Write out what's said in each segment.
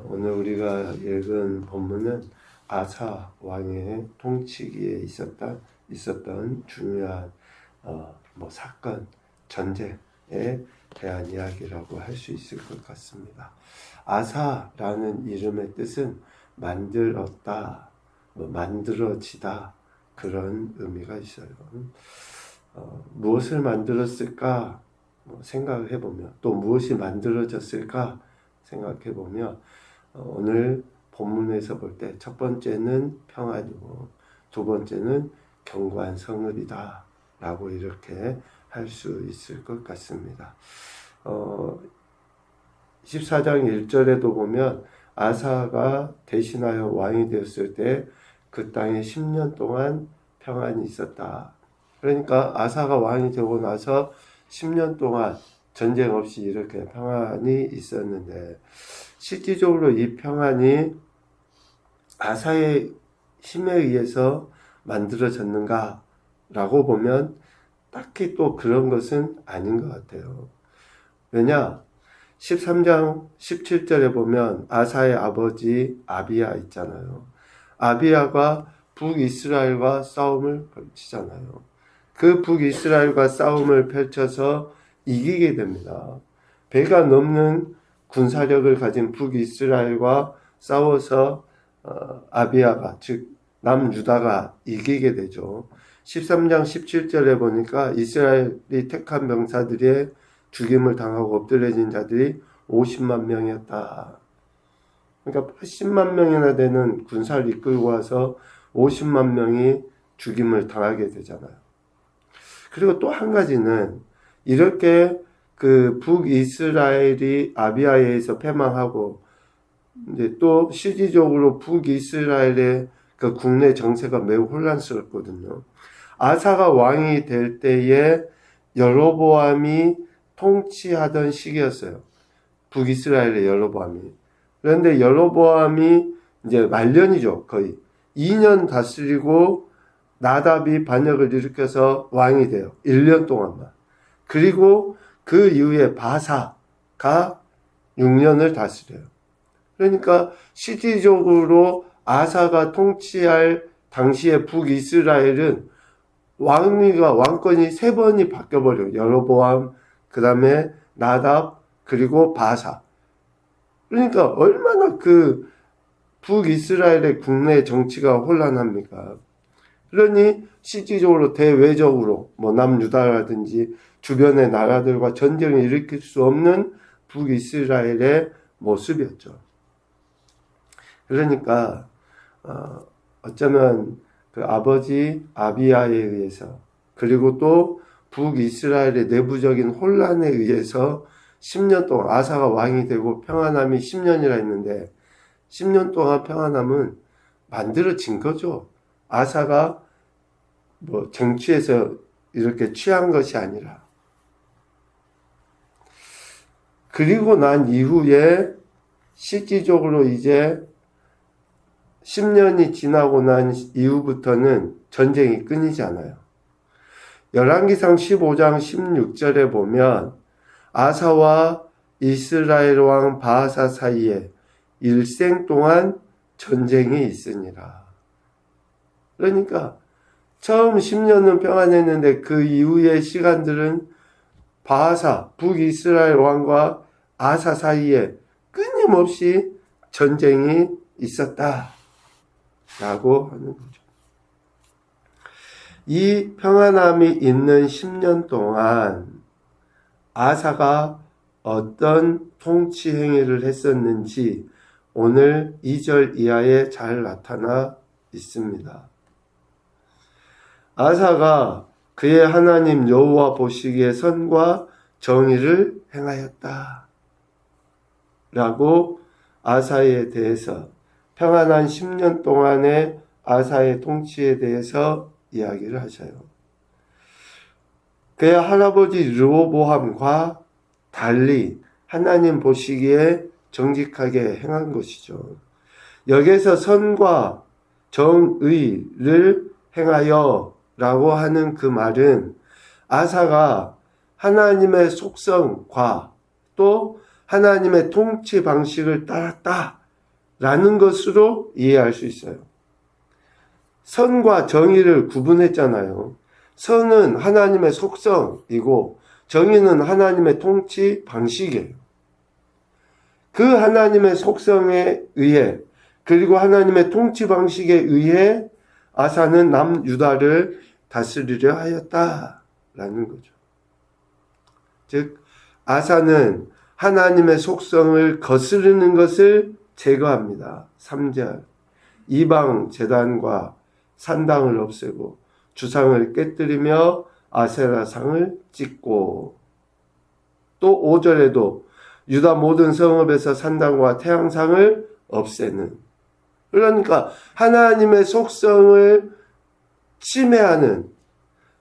오늘 우리가 읽은 본문은 아사 왕의 통치기에 있었던 중요한 사건, 전쟁에 대한 이야기라고 할 수 있을 것 같습니다. 아사라는 이름의 뜻은 만들었다, 만들어지다, 그런 의미가 있어요. 무엇을 만들었을까 생각을 해보면, 또 무엇이 만들어졌을까 생각해보면, 오늘 본문에서 볼 때 첫 번째는 평안이고 두 번째는 견고한 성읍이다 라고 이렇게 할 수 있을 것 같습니다. 14장 1절에도 보면 아사가 대신하여 왕이 되었을 때 그 땅에 10년 동안 평안이 있었다. 그러니까 아사가 왕이 되고 나서 10년 동안 전쟁 없이 이렇게 평안이 있었는데, 실질적으로 이 평안이 아사의 힘에 의해서 만들어졌는가 라고 보면 딱히 또 그런 것은 아닌 것 같아요. 왜냐? 13장 17절에 보면 아사의 아버지 아비야 있잖아요. 아비야가 북이스라엘과 싸움을 펼치잖아요. 그 북이스라엘과 싸움을 펼쳐서 이기게 됩니다. 배가 넘는 군사력을 가진 북이스라엘과 싸워서 아비야가, 즉 남유다가 이기게 되죠. 13장 17절에 보니까 이스라엘이 택한 병사들의 죽임을 당하고 엎드려진 자들이 50만 명이었다. 그러니까 80만 명이나 되는 군사를 이끌고 와서 50만 명이 죽임을 당하게 되잖아요. 그리고 또 한 가지는, 이렇게 그 북이스라엘이 아비야에 의해서 패망하고, 이제 또 실질적으로 북이스라엘의 그 국내 정세가 매우 혼란스럽거든요. 아사가 왕이 될 때에 여로보암이 통치하던 시기였어요. 북이스라엘의 여로보암이. 그런데 여로보암이 이제 말년이죠. 거의 2년 다스리고 나답이 반역을 일으켜서 왕이 돼요. 1년 동안만. 그리고 그 이후에 바사가 6년을 다스려요. 그러니까 실질적으로 아사가 통치할 당시의 북이스라엘은 왕권이 3번이 바뀌어버려요. 여로보암, 그 다음에 나답, 그리고 바사. 그러니까 얼마나 그 북이스라엘의 국내 정치가 혼란합니까? 그러니 실질적으로 대외적으로 남유다라든지 주변의 나라들과 전쟁을 일으킬 수 없는 북이스라엘의 모습이었죠. 그러니까 어쩌면 그 아버지 아비야에 의해서, 그리고 또 북이스라엘의 내부적인 혼란에 의해서 10년 동안 아사가 왕이 되고 평안함이 10년이라 했는데, 10년 동안 평안함은 만들어진 거죠. 아사가 정치에서 이렇게 취한 것이 아니라. 그리고 난 이후에 실질적으로 이제 10년이 지나고 난 이후부터는 전쟁이 끊이지 않아요. 열왕기상 15장 16절에 보면 아사와 이스라엘 왕 바하사 사이에 일생 동안 전쟁이 있으니라. 그러니까 처음 10년은 평안했는데 그 이후의 시간들은 바하사, 북이스라엘 왕과 아사 사이에 끊임없이 전쟁이 있었다 라고 하는 거죠. 이 평안함이 있는 10년 동안 아사가 어떤 통치 행위를 했었는지 오늘 2절 이하에 잘 나타나 있습니다. 아사가 그의 하나님 여호와 보시기에 선과 정의를 행하였다 라고 아사에 대해서, 평안한 10년 동안의 아사의 통치에 대해서 이야기를 하셔요. 그의 할아버지 르호보암과 달리 하나님 보시기에 정직하게 행한 것이죠. 여기서 선과 정의를 행하여 라고 하는 그 말은 아사가 하나님의 속성과 또 하나님의 통치 방식을 따랐다 라는 것으로 이해할 수 있어요. 선과 정의를 구분했잖아요. 선은 하나님의 속성이고 정의는 하나님의 통치 방식이에요. 그 하나님의 속성에 의해 그리고 하나님의 통치 방식에 의해 아사는 남유다를 다스리려 하였다라는 거죠. 즉 아사는 하나님의 속성을 거스르는 것을 제거합니다. 3절 이방 제단과 산당을 없애고 주상을 깨뜨리며 아세라상을 찍고 또 5절에도 유다 모든 성읍에서 산당과 태양상을 없애는, 그러니까 하나님의 속성을 침해하는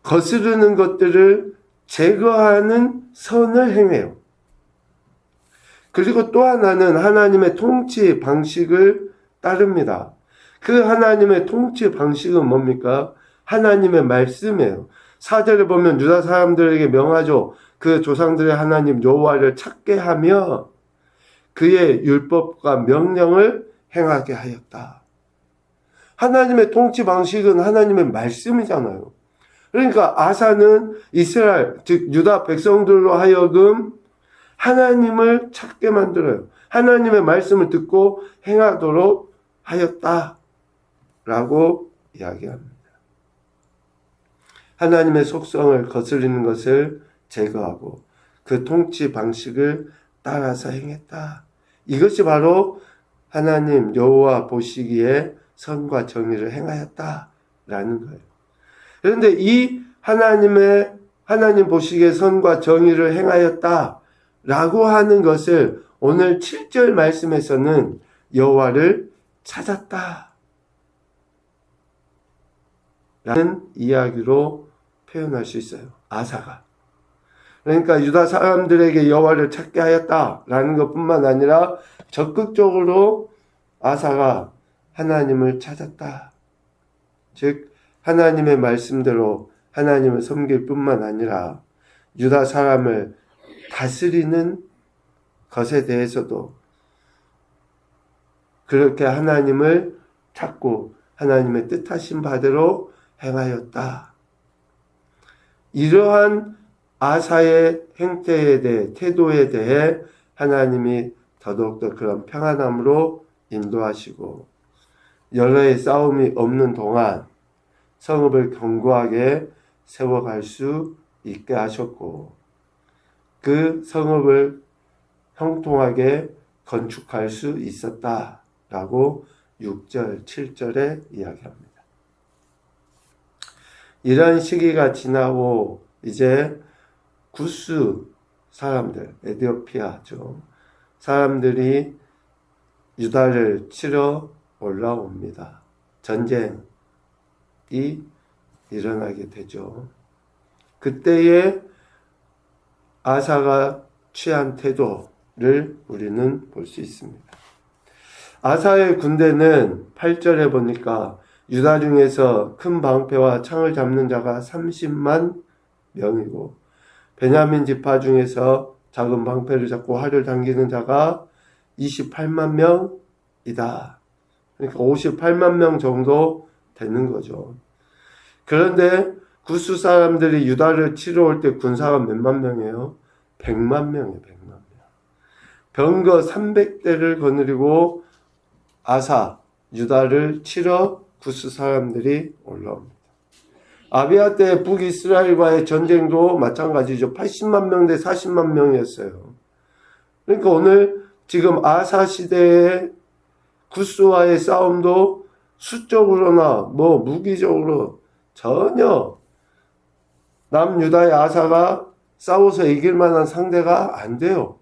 거스르는 것들을 제거하는 선을 행해요. 그리고 또 하나는 하나님의 통치 방식을 따릅니다. 그 하나님의 통치 방식은 뭡니까? 하나님의 말씀이에요. 4절에 보면 유다 사람들에게 명하죠. 그 조상들의 하나님 여호와를 찾게 하며 그의 율법과 명령을 행하게 하였다. 하나님의 통치 방식은 하나님의 말씀이잖아요. 그러니까 아사는 이스라엘, 즉 유다 백성들로 하여금 하나님을 찾게 만들어요. 하나님의 말씀을 듣고 행하도록 하였다라고 이야기합니다. 하나님의 속성을 거스르는 것을 제거하고 그 통치 방식을 따라서 행했다. 이것이 바로 하나님 여호와 보시기에 선과 정의를 행하였다라는 거예요. 그런데 이 하나님 보시기에 선과 정의를 행하였다라고 하는 것을 오늘 7절 말씀에서는 여호와를 찾았다 라는 이야기로 표현할 수 있어요. 아사가. 그러니까 유다 사람들에게 여호와를 찾게 하였다라는 것뿐만 아니라 적극적으로 아사가 하나님을 찾았다. 즉 하나님의 말씀대로 하나님을 섬길 뿐만 아니라 유다 사람을 다스리는 것에 대해서도 그렇게 하나님을 찾고 하나님의 뜻하신 바대로 행하였다. 이러한 아사의 행태에 대해, 태도에 대해 하나님이 더더욱더 그런 평안함으로 인도하시고 여러 해의 싸움이 없는 동안 성읍을 견고하게 세워갈 수 있게 하셨고 그 성읍을 형통하게 건축할 수 있었다라고 6절, 7절에 이야기합니다. 이런 시기가 지나고 이제 구스 사람들, 에티오피아죠. 사람들이 유다를 치러 올라옵니다. 전쟁이 일어나게 되죠. 그때에 아사가 취한 태도를 우리는 볼 수 있습니다. 아사의 군대는 8절에 보니까 유다 중에서 큰 방패와 창을 잡는 자가 30만 명이고 베냐민 지파 중에서 작은 방패를 잡고 활을 당기는 자가 28만 명이다. 그러니까 58만 명 정도 되는 거죠. 그런데 구스 사람들이 유다를 치러 올 때 군사가 몇만 명이에요? 100만 명이에요. 100만 명. 병거 300대를 거느리고 유다를 치러 구스 사람들이 올라옵니다. 아비야 때 북이스라엘과의 전쟁도 마찬가지죠. 80만 명 대 40만 명이었어요. 그러니까 오늘 지금 아사 시대의 구스와의 싸움도 수적으로나 무기적으로 전혀 남유다의 아사가 싸워서 이길 만한 상대가 안 돼요.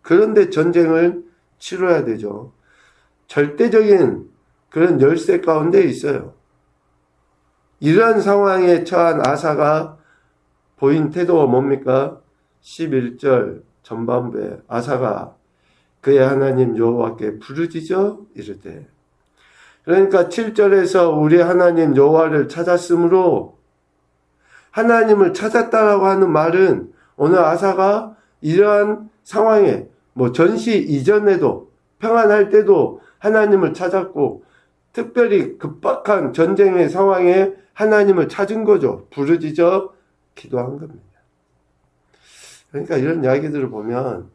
그런데 전쟁을 치러야 되죠. 절대적인 그런 열세 가운데 있어요. 이러한 상황에 처한 아사가 보인 태도가 뭡니까? 11절 전반부에 아사가 그의 하나님 여호와께 부르짖어 이르되, 그러니까 7절에서 우리 하나님 여호와를 찾았으므로 하나님을 찾았다라고 하는 말은 오늘 아사가 이러한 상황에 전시 이전에도 평안할 때도 하나님을 찾았고, 특별히 급박한 전쟁의 상황에 하나님을 찾은 거죠. 부르짖어 기도한 겁니다. 그러니까 이런 이야기들을 보면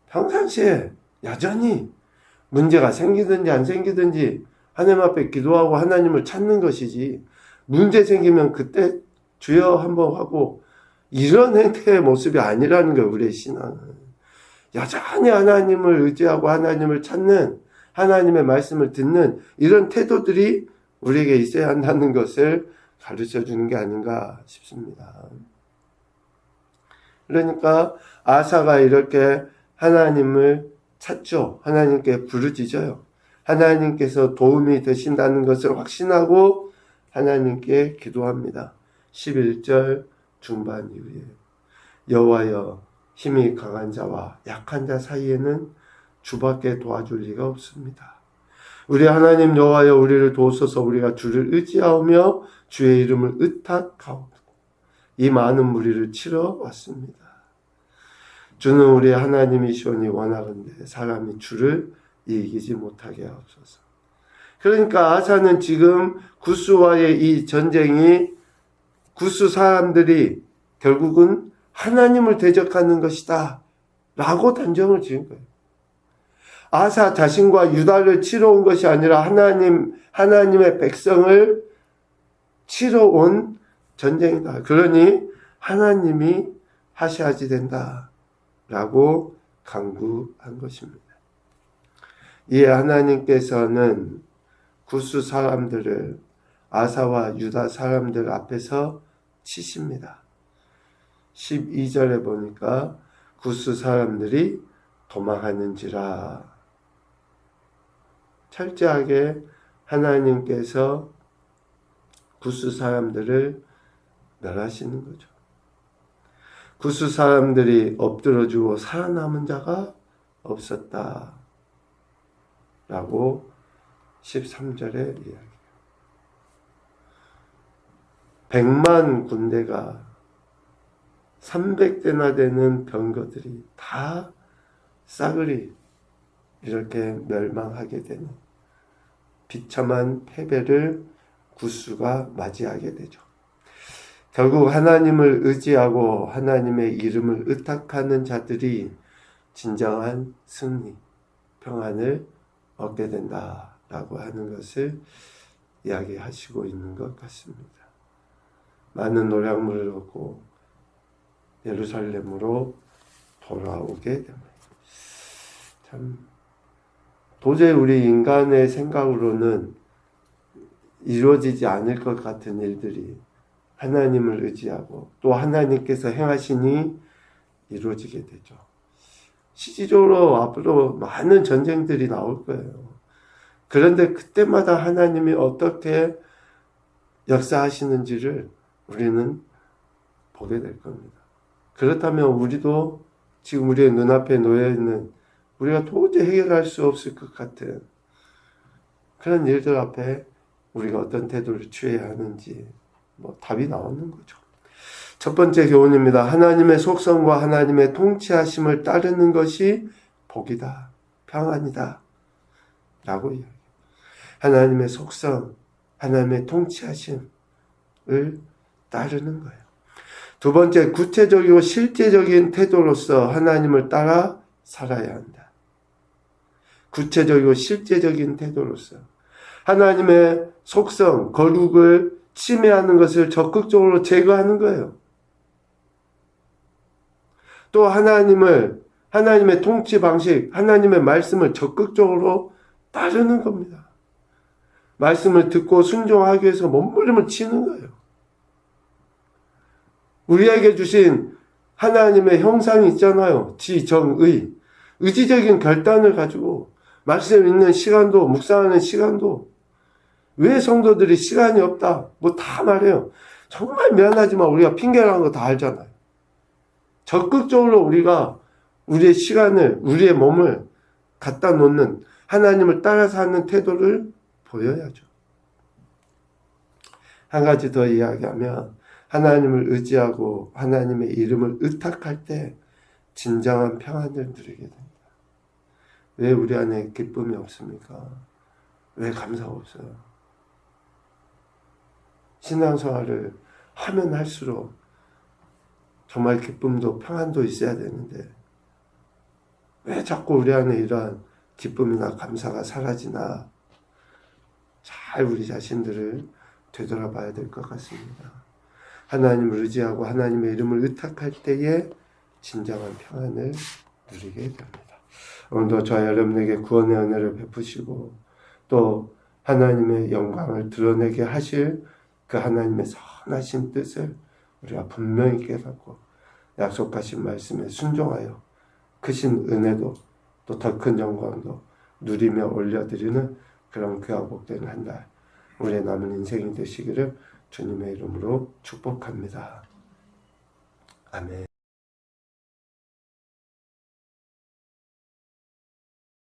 평상시에 여전히 문제가 생기든지 안 생기든지 하나님 앞에 기도하고 하나님을 찾는 것이지, 문제 생기면 그때 주여 한번 하고 이런 행태의 모습이 아니라는 거예요. 우리의 신앙은 여전히 하나님을 의지하고 하나님을 찾는, 하나님의 말씀을 듣는 이런 태도들이 우리에게 있어야 한다는 것을 가르쳐 주는 게 아닌가 싶습니다. 그러니까 아사가 이렇게 하나님을 찾죠. 하나님께 부르짖어요. 하나님께서 도움이 되신다는 것을 확신하고 하나님께 기도합니다. 11절 중반 이후에 여호와여, 힘이 강한 자와 약한 자 사이에는 주밖에 도와줄 리가 없습니다. 우리 하나님 여호와여, 우리를 도우소서. 우리가 주를 의지하오며 주의 이름을 의탁하오고 이 많은 무리를 치러 왔습니다. 주는 우리 하나님이시오니 원하건대 사람이 주를 이기지 못하게 하옵소서. 그러니까 아사는 지금 구스와의 이 전쟁이, 구스 사람들이 결국은 하나님을 대적하는 것이다 라고 단정을 지은 거예요. 아사 자신과 유다를 치러 온 것이 아니라 하나님의 백성을 치러 온 전쟁이다. 그러니 하나님이 하셔야지 된다 라고 강구한 것입니다. 이에 하나님께서는 구스 사람들을 아사와 유다 사람들 앞에서 치십니다. 12절에 보니까 구스 사람들이 도망하는지라. 철저하게 하나님께서 구스 사람들을 멸하시는 거죠. 구스 사람들이 엎드러지고 살아남은 자가 없었다 라고 13절에 이야기해요. 100만 군대가 300대나 되는 병거들이 다 싸그리 이렇게 멸망하게 되는 비참한 패배를 구스가 맞이하게 되죠. 결국 하나님을 의지하고 하나님의 이름을 의탁하는 자들이 진정한 승리, 평안을 얻게 된다라고 하는 것을 이야기하시고 있는 것 같습니다. 많은 노량물을 얻고 예루살렘으로 돌아오게 됩니다. 참 도저히 우리 인간의 생각으로는 이루어지지 않을 것 같은 일들이 하나님을 의지하고 또 하나님께서 행하시니 이루어지게 되죠. 실질적으로 앞으로 많은 전쟁들이 나올 거예요. 그런데 그때마다 하나님이 어떻게 역사하시는지를 우리는 보게 될 겁니다. 그렇다면 우리도 지금 우리의 눈앞에 놓여 있는, 우리가 도저히 해결할 수 없을 것 같은 그런 일들 앞에 우리가 어떤 태도를 취해야 하는지 답이 나오는 거죠. 첫 번째 교훈입니다. 하나님의 속성과 하나님의 통치하심을 따르는 것이 복이다, 평안이다 라고 이야기해요. 하나님의 속성, 하나님의 통치하심을 따르는 거예요. 두 번째, 구체적이고 실제적인 태도로서 하나님을 따라 살아야 한다. 구체적이고 실제적인 태도로서 하나님의 속성, 거룩을 침해하는 것을 적극적으로 제거하는 거예요. 또 하나님의 통치 방식, 하나님의 말씀을 적극적으로 따르는 겁니다. 말씀을 듣고 순종하기 위해서 몸부림을 치는 거예요. 우리에게 주신 하나님의 형상이 있잖아요. 지정의. 의지적인 결단을 가지고 말씀 읽는 시간도, 묵상하는 시간도, 왜 성도들이 시간이 없다 다 말해요. 정말 미안하지만 우리가 핑계라는 거 다 알잖아요. 적극적으로 우리가 우리의 시간을, 우리의 몸을 갖다 놓는, 하나님을 따라서 하는 태도를 보여야죠. 한 가지 더 이야기하면 하나님을 의지하고 하나님의 이름을 의탁할 때 진정한 평안을 누리게 됩니다. 왜 우리 안에 기쁨이 없습니까? 왜 감사가 없어요? 신앙생활을 하면 할수록 정말 기쁨도 평안도 있어야 되는데 왜 자꾸 우리 안에 이러한 기쁨이나 감사가 사라지나 잘 우리 자신들을 되돌아봐야 될 것 같습니다. 하나님을 의지하고 하나님의 이름을 의탁할 때에 진정한 평안을 누리게 됩니다. 오늘도 저와 여러분에게 구원의 은혜를 베푸시고 또 하나님의 영광을 드러내게 하실 그 하나님의 선하신 뜻을 우리가 분명히 깨닫고 약속하신 말씀에 순종하여 크신 은혜도 또 더 큰 영광도 누리며 올려드리는 그런 귀하고 복된 한 달 우리의 남은 인생이 되시기를 주님의 이름으로 축복합니다. 아멘.